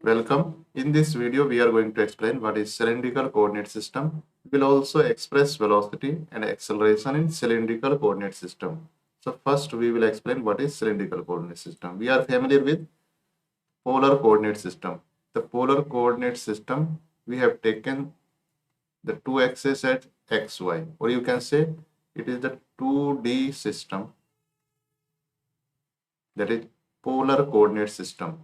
Welcome. In this video, we are going to explain what is cylindrical coordinate system. We will also express velocity and acceleration in cylindrical coordinate system. So first, we will explain what is cylindrical coordinate system. We are familiar with polar coordinate system. The polar coordinate system, we have taken the two axes at xy, or you can say it is the 2D system, that is polar coordinate system.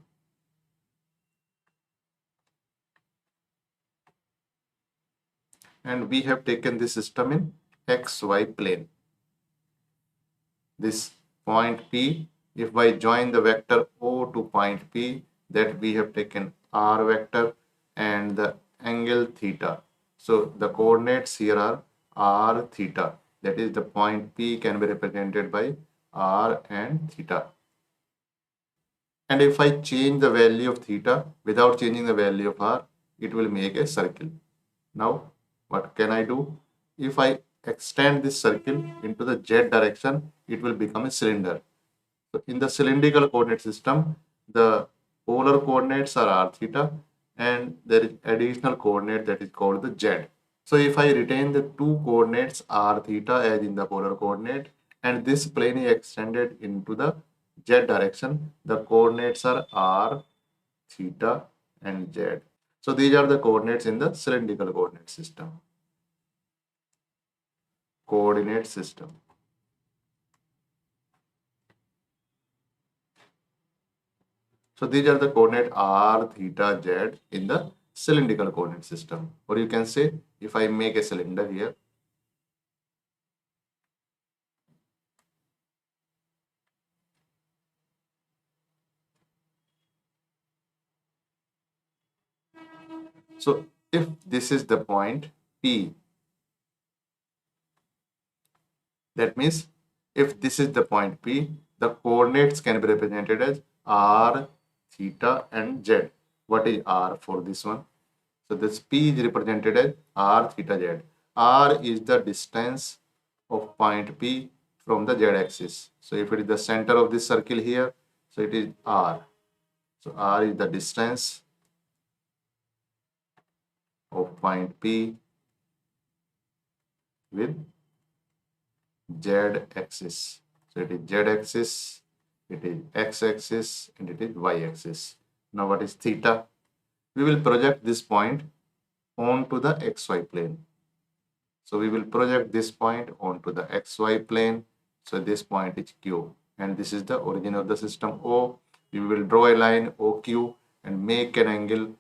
And we have taken this system in xy plane. This point P, if I join the vector O to point P, that we have taken R vector and the angle theta. So the coordinates here are R theta. That is, the point P can be represented by R and theta. And if I change the value of theta without changing the value of R, it will make a circle. Now, what can I do? If I extend this circle into the z direction, it will become a cylinder. So in the cylindrical coordinate system, the polar coordinates are r theta and there is additional coordinate that is called the z. So if I retain the two coordinates r theta as in the polar coordinate and this plane is extended into the z direction, the coordinates are r, theta and z. So these are the coordinates in the cylindrical coordinate system. Coordinate system. So these are the coordinate r, theta, z in the cylindrical coordinate system. Or you can say, if I make a cylinder here, so if this is the point P, that means if this is the point P, the coordinates can be represented as r, theta and z. What is r for this one? So this P is represented as r, theta, z. R is the distance of point P from the z-axis. So if it is the center of this circle here, so it is r. So r is the distance of point P with z-axis. So it is z-axis, it is x-axis, and it is y-axis. Now what is theta? We will project this point onto the xy plane. So we will project this point onto the xy plane. So this point is Q and this is the origin of the system O. We will draw a line OQ and make an angle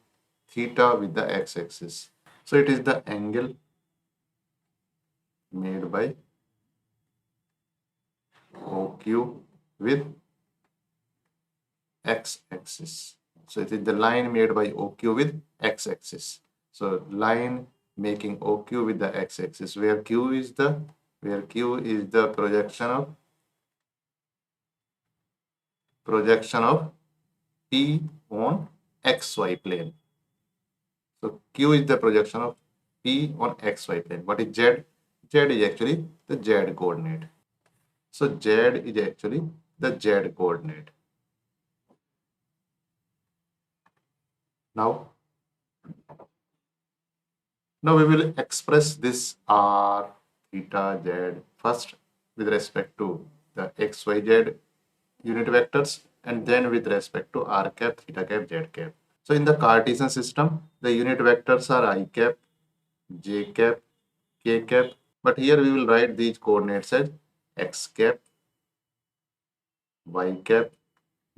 theta with the x-axis. So it is the angle made by OQ with x-axis. So it is the line made by OQ with x-axis. So line making OQ with the x-axis, where Q is the projection of P on xy plane. So Q is the projection of P on xy plane. What is Z? Z is actually the Z coordinate. So Z is actually the Z coordinate. Now we will express this r, theta, z first with respect to the x, y, z unit vectors and then with respect to r cap, theta cap, z cap. So in the Cartesian system, the unit vectors are I cap, j cap, k cap, but here we will write these coordinates as x cap, y cap,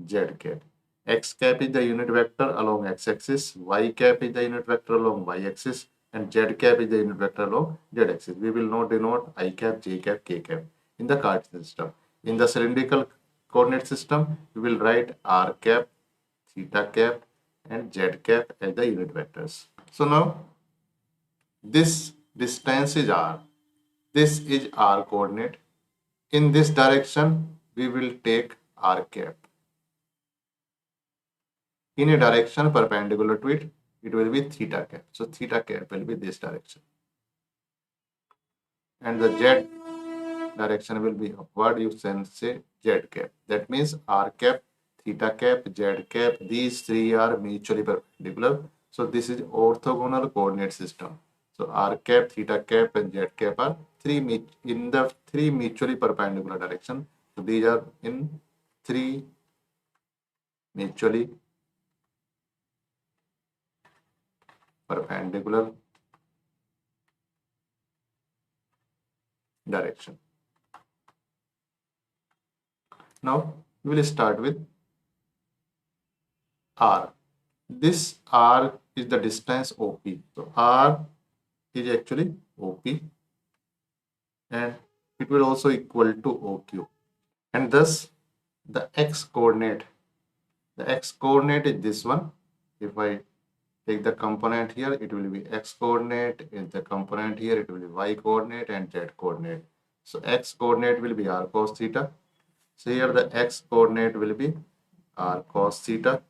z cap. X cap is the unit vector along x-axis, y cap is the unit vector along y-axis, and z cap is the unit vector along z-axis. We will not denote I cap, j cap, k cap in the Cartesian system. In the cylindrical coordinate system, we will write r cap, theta cap, and z cap as the unit vectors. So now this distance is r. This is r coordinate. In this direction, we will take r cap. In a direction perpendicular to it, it will be theta cap. So theta cap will be this direction. And the z direction will be upward, you can say z cap. That means r cap, theta cap, z cap, these three are mutually perpendicular. So this is orthogonal coordinate system. So r cap, theta cap, and z cap are in the three mutually perpendicular direction. So these are in three mutually perpendicular direction. Now we will start with r. This r is the distance OP. So r is actually OP, and it will also equal to OQ. And thus the x coordinate is this one. If I take the component here, it will be x coordinate. In the component here, it will be y coordinate and z coordinate. So x coordinate will be r cos theta. So here the x coordinate will be r cos theta,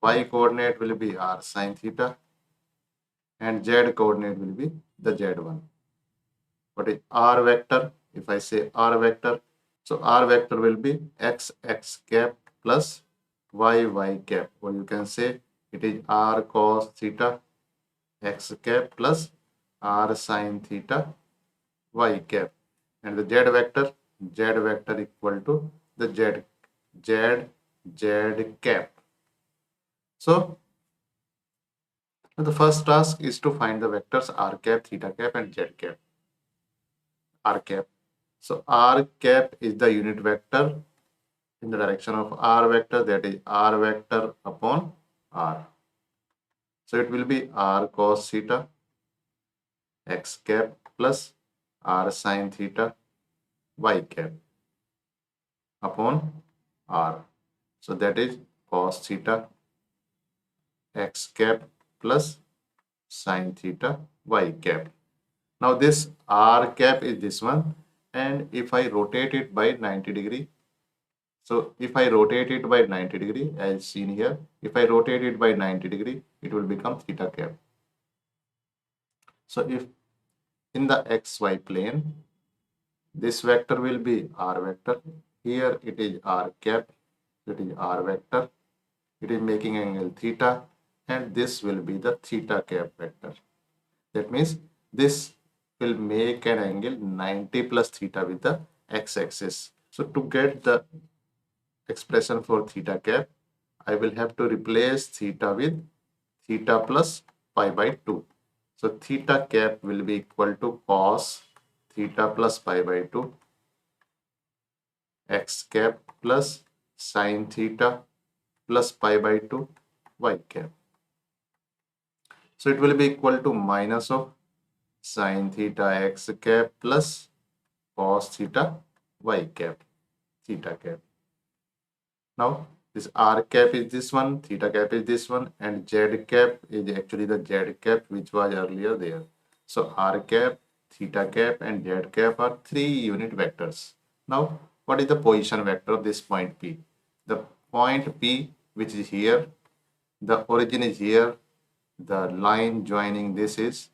y coordinate will be r sin theta, and z coordinate will be the z1. What is r vector? If I say r vector, so r vector will be x cap plus y cap, or you can say it is r cos theta x cap plus r sin theta y cap, and the z vector equal to the z cap. So the first task is to find the vectors r cap, theta cap, and z cap. R cap. So r cap is the unit vector in the direction of r vector, that is r vector upon r. So it will be r cos theta x cap plus r sin theta y cap upon r. So that is cos theta x cap plus sin theta y cap. Now this r cap is this one, and if I rotate it by 90 degree, so if I rotate it by 90 degree, as seen here, if I rotate it by 90 degree, it will become theta cap. So if in the xy plane, this vector will be r vector. Here it is r cap, it is r vector. It is making angle theta, and this will be the theta cap vector. That means this will make an angle 90 plus theta with the x-axis. So to get the expression for theta cap, I will have to replace theta with theta plus pi by 2. So theta cap will be equal to cos theta plus pi by 2 x cap plus sin theta plus pi by 2 y cap. So it will be equal to minus of sin theta x cap plus cos theta y cap, theta cap. Now this r cap is this one, theta cap is this one, and z cap is actually the z cap which was earlier there. So r cap, theta cap, and z cap are three unit vectors. Now what is the position vector of this point P? The point P, which is here, the origin is here, the line joining this is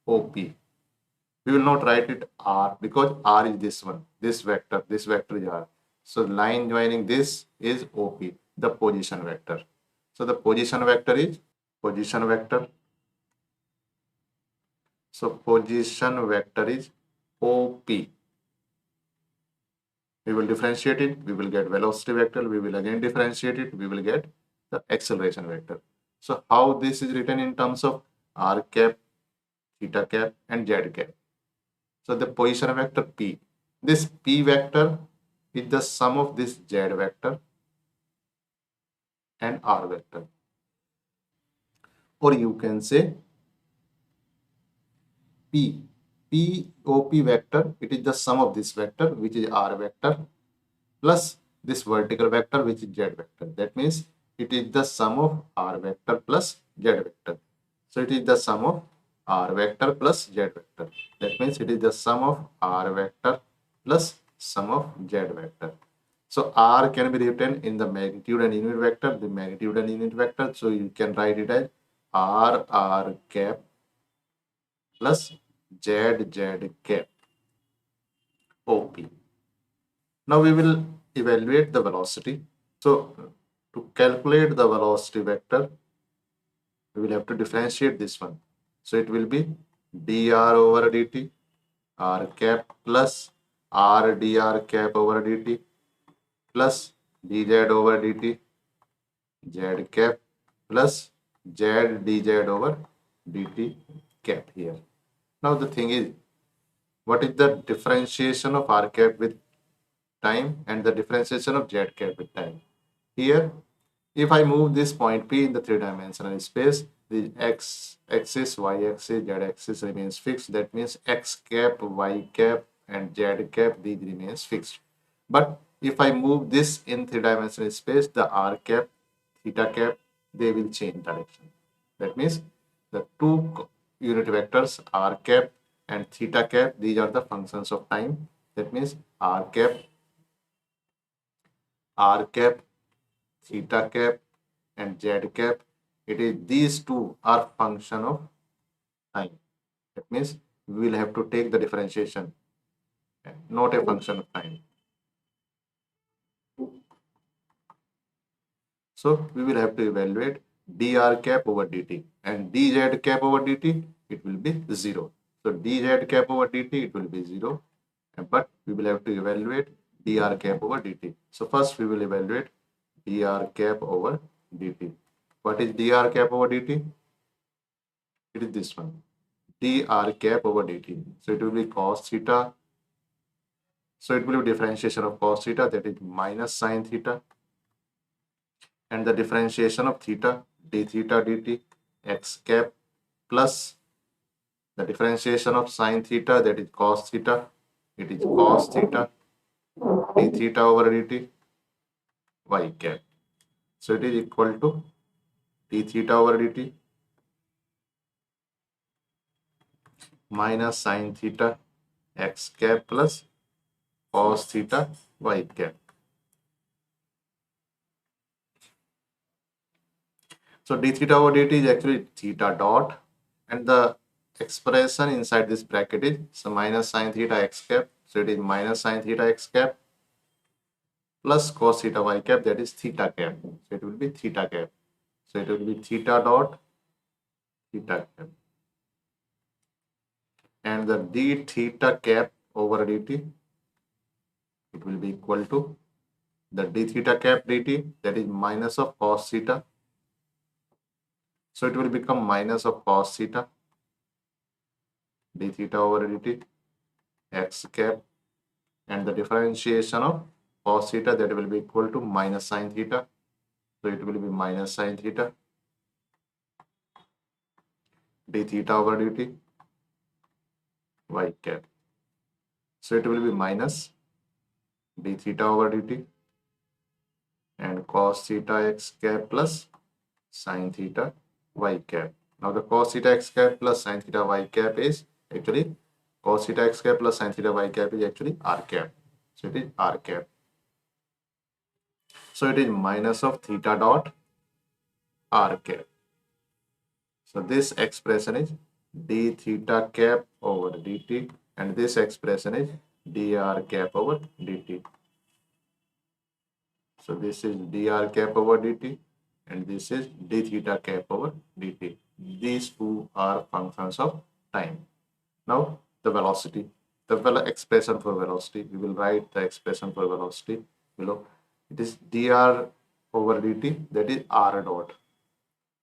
OP. We will not write it R because R is this one, this vector is R. So line joining this is OP, the position vector. So the position vector is position vector. So position vector is OP. We will differentiate it, we will get velocity vector, we will again differentiate it, we will get the acceleration vector. So how this is written in terms of r cap, theta cap, and z cap. So the position vector P, this P vector is the sum of this z vector and r vector. Or you can say POP vector, it is the sum of this vector which is r vector plus this vertical vector which is z vector. That means it is the sum of r vector plus z vector. So it is the sum of r vector plus z vector. That means it is the sum of r vector plus sum of z vector. So r can be written in the magnitude and unit vector, the magnitude and unit vector. So you can write it as r cap plus z cap OP. Now we will evaluate the velocity. So to calculate the velocity vector, we will have to differentiate this one. So it will be dr over dt r cap plus r dr cap over dt plus dz over dt z cap plus z dz over dt cap here. Now the thing is, what is the differentiation of r cap with time and the differentiation of z cap with time? Here, if I move this point P in the three-dimensional space, the x-axis, y-axis, z-axis remains fixed. That means x cap, y cap, and z cap, these remains fixed. But if I move this in three-dimensional space, the r cap, theta cap, they will change direction. That means the two unit vectors r cap and theta cap, these are the functions of time. That means r cap, theta cap, and z cap, it is these two are function of time. That means we will have to take the differentiation, not a function of time. So we will have to evaluate dr cap over dt, and dz cap over dt, it will be 0. So dz cap over dt, it will be 0, but we will have to evaluate dr cap over dt. So first we will evaluate dr cap over dt. What is dr cap over dt? It is this one, dr cap over dt. So it will be cos theta. So it will be differentiation of cos theta, that is minus sin theta, and the differentiation of theta, d theta dt, x cap, plus the differentiation of sin theta, that is cos theta, it is cos theta, d theta over dt, y cap. So it is equal to d theta over dt minus sin theta x cap plus cos theta y cap. So d theta over dt is actually theta dot, and the expression inside this bracket is so minus sin theta x cap. So it is minus sin theta x cap plus cos theta y cap, that is theta cap. So it will be theta cap. So it will be theta dot theta cap, and the d theta cap over dt, it will be equal to the d theta cap dt, that is minus of cos theta. So it will become minus of cos theta d theta over dt x cap, and the differentiation of cos theta, that will be equal to minus sin theta. So it will be minus sin theta d theta over dt y cap. So it will be minus d theta over dt and cos theta x cap plus sin theta y cap. Now the cos theta x cap plus sin theta y cap is actually cos theta x cap plus sin theta y cap is actually r cap. So it is r cap. So it is minus of theta dot r cap. So this expression is d theta cap over dt, and this expression is dr cap over dt. So this is dr cap over dt, and this is d theta cap over dt. These two are functions of time. Now the velocity, the expression for velocity, we will write the expression for velocity below. It is dr over dt, that is r dot.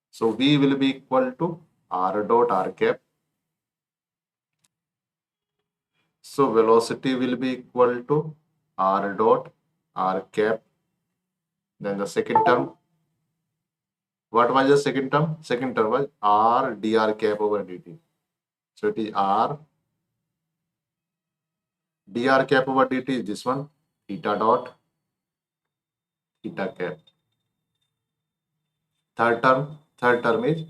So v will be equal to r dot r cap. So velocity will be equal to r dot r cap. Then the second term, what was the second term? Second term was r dr cap over dt. So it is r dr cap over dt is this one, theta dot theta cap. Third term is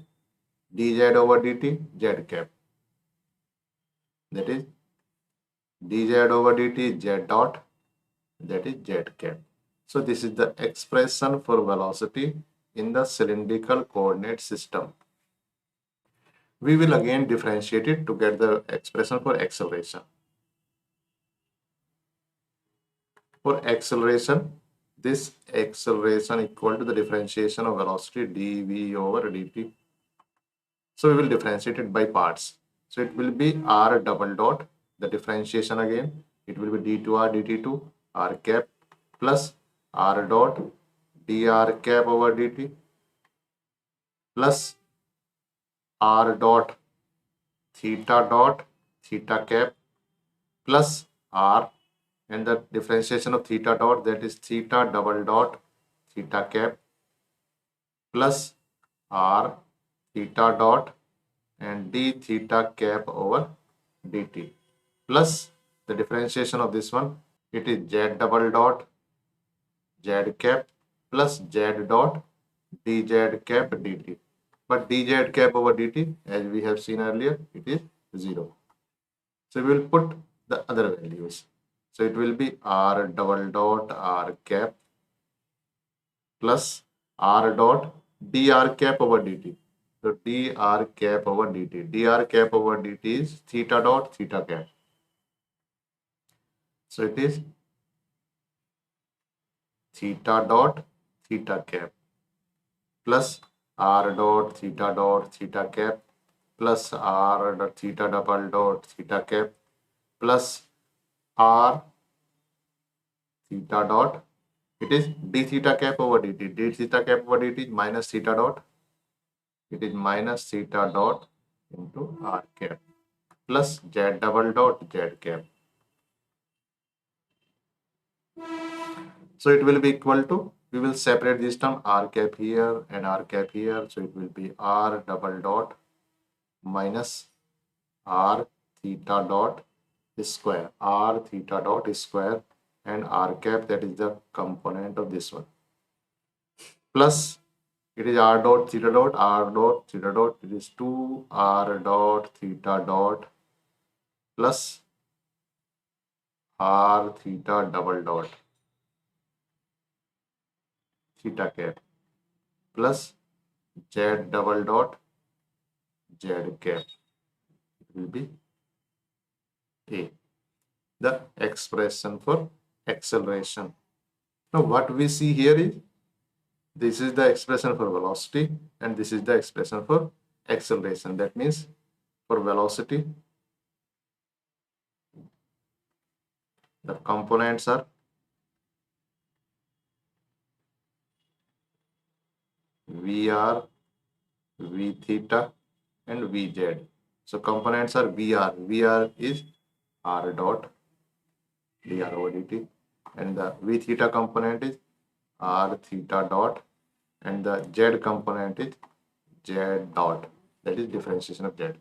dz over dt z cap. That is dz over dt z dot, that is z cap. So this is the expression for velocity in the cylindrical coordinate system. We will again differentiate it to get the expression for acceleration. For acceleration, this acceleration equal to the differentiation of velocity dv over dt. So we will differentiate it by parts. So it will be r double dot, the differentiation again, it will be d2r dt2 r cap plus r dot dr cap over dt plus r dot theta cap plus r, and the differentiation of theta dot, that is theta double dot theta cap plus r theta dot and d theta cap over dt plus the differentiation of this one, it is z double dot z cap plus z dot dz cap dt. But dz cap over dt, as we have seen earlier, it is 0. So we will put the other values. So it will be r double dot r cap plus r dot dr cap over dt. So dr cap over dt. Dr cap over dt is theta dot theta cap. So it is theta dot theta cap plus r dot theta cap plus r dot theta double dot theta cap plus r theta dot, it is d theta cap over dt. D theta cap over dt is minus theta dot, it is minus theta dot into r cap plus z double dot z cap. So it will be equal to, we will separate this term r cap here and r cap here. So it will be r double dot minus r theta dot square, r theta dot square, and r cap, that is the component of this one, plus it is r dot theta dot, it is 2 r dot theta dot plus r theta double dot theta cap plus z double dot z cap. It will be a, the expression for acceleration. Now what we see here is, this is the expression for velocity and this is the expression for acceleration. That means for velocity, the components are Vr, V theta and Vz. So components are Vr. Vr is r dot dr over dt, and the V theta component is r theta dot, and the z component is z dot, that is differentiation of z. And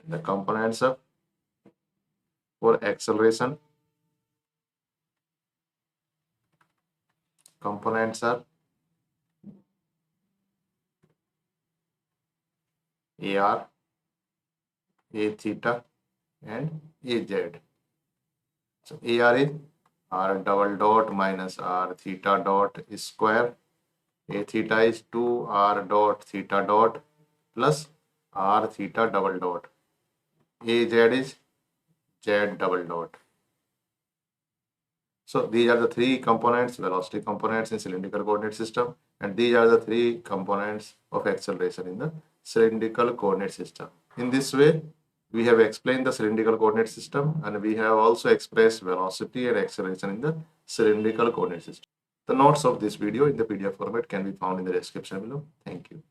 the components of for acceleration, components are ar, a theta and az. So ar is r double dot minus r theta dot square, a theta is 2 r dot theta dot plus r theta double dot, az is z double dot. So these are the three components, velocity components in cylindrical coordinate system, and these are the three components of acceleration in the cylindrical coordinate system. In this way, we have explained the cylindrical coordinate system, and we have also expressed velocity and acceleration in the cylindrical coordinate system. The notes of this video in the PDF format can be found in the description below. Thank you.